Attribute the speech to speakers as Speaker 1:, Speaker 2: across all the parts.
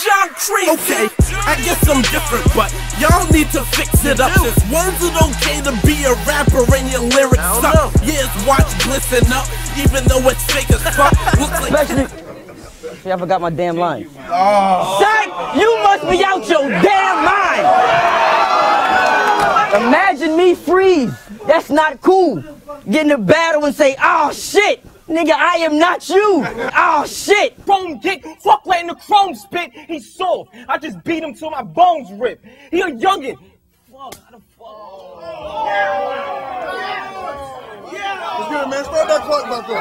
Speaker 1: John crazy. Okay, I guess I'm different, but y'all need to fix it up. Since when's it okay to be a rapper and your lyrics suck? Yeah, it's watch glisten up, even though it's fake as fuck. Looks like
Speaker 2: I forgot my damn line. Oh. Zach, you must be out your damn mind. Imagine me freeze. That's not cool. Get in a battle and say, oh shit, nigga, I am not you. Oh shit.
Speaker 3: Chrome dick, fuck letting the chrome spit. He's soft. I just beat him till my bones rip. He a youngin'. Fuck, how the fuck?
Speaker 4: What's good, man? Start that clock back up.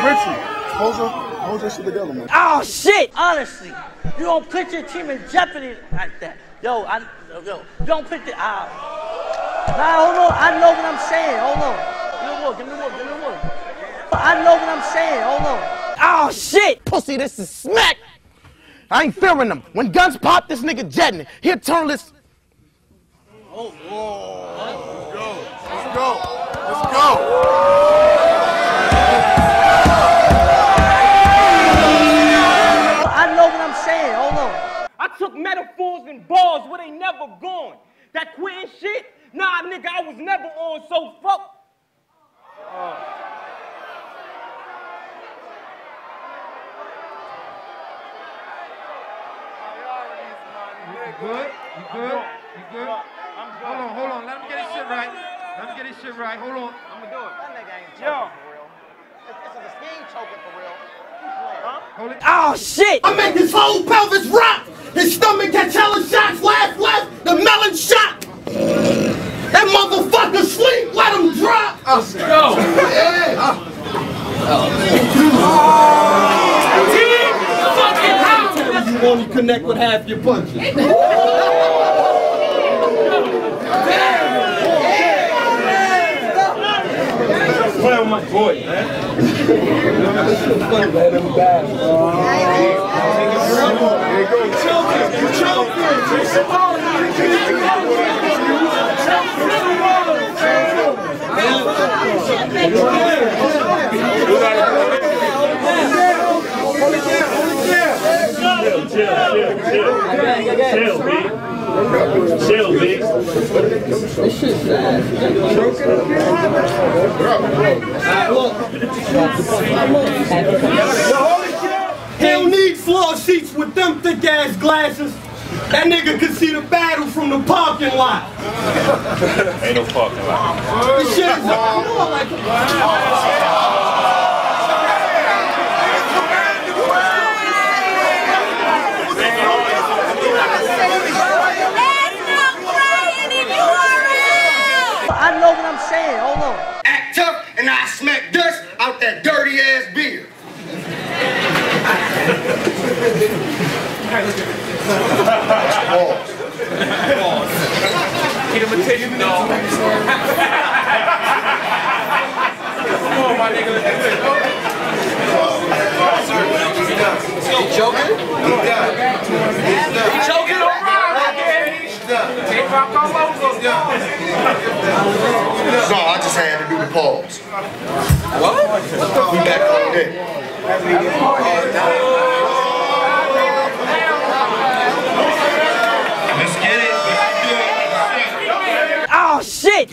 Speaker 4: Richie. Hold your shit together, man.
Speaker 2: Oh shit!
Speaker 5: Honestly, you don't put your team in jeopardy like that. Yo, you don't put the Nah, hold on. I know what I'm saying. Hold on. Give me the word. I know what I'm saying. Hold on.
Speaker 2: Oh shit!
Speaker 3: Pussy, this is smack. I ain't fearing them. When guns pop, this nigga jetting. He'll turn this.
Speaker 4: Oh, whoa. Let's go.
Speaker 3: I took metaphors and bars where they never gone. That quitting shit? Nah, nigga, I was never on, so fuck.
Speaker 6: You good? Hold on. Let him get his shit right. Hold on.
Speaker 7: I'm gonna do it. That nigga ain't choking for real. He ain't choking for real.
Speaker 6: Hold it.
Speaker 2: Oh shit!
Speaker 1: I make his whole pelvis rock. His stomach catch hella shots. Left, the melon shot. That motherfucker sleep. Let him drop.
Speaker 6: Let's go.
Speaker 1: You only connect with half your punches. Play with my boy, man. Let him back. Chill, B. This shit's sad. He don't need floor seats with them thick ass glasses. That nigga could see the battle from the parking lot.
Speaker 8: Ain't no parking lot.
Speaker 1: This shit is more like
Speaker 5: I know what I'm saying. Hold on.
Speaker 1: act tough and I smack dust out that dirty ass beer.
Speaker 6: Get him a tissue, dog. Come on, my nigga.
Speaker 7: You joking?
Speaker 6: He choking on Take my logos down.
Speaker 4: No, I just had to do the pause.
Speaker 6: What?
Speaker 4: We back all day.
Speaker 8: Let's get it.
Speaker 2: Oh shit!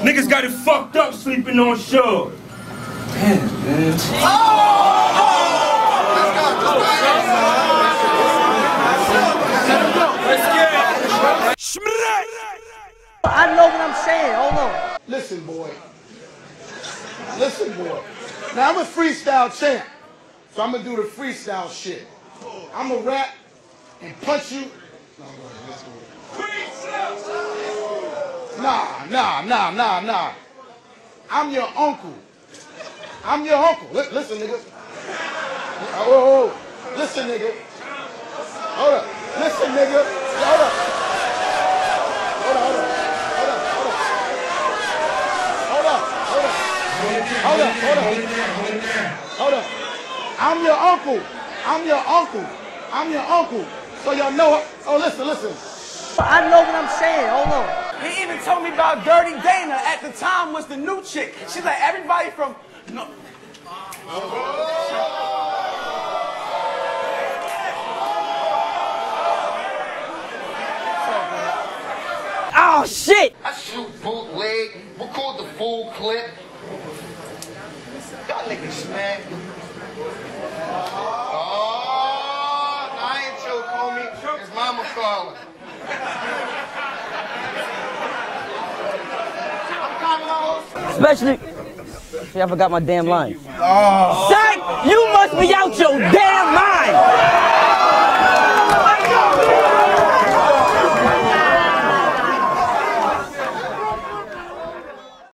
Speaker 1: Niggas got it fucked up sleeping on shore. Damn, man.
Speaker 5: I know what I'm saying. Hold on.
Speaker 1: Listen, boy. Now, I'm a freestyle champ, so I'm gonna do the freestyle shit. I'm gonna rap and punch you. Nah. I'm your uncle. Listen, nigga. Oh. Listen, nigga. Hold up. Listen, nigga. Hold up. Hold up. I'm your uncle. So y'all know. Oh, listen.
Speaker 5: I know what I'm saying. Hold on.
Speaker 3: He even told me about Dirty Dana. At the time was the new chick. She's like everybody from. No.
Speaker 2: oh shit.
Speaker 7: I shoot bootleg, record the full clip. Y'all niggas smack. Oh, I ain't choke, homie. His mama calling. I'm calling my whole.
Speaker 2: Especially, see, I forgot my damn line. Zach, you must be out your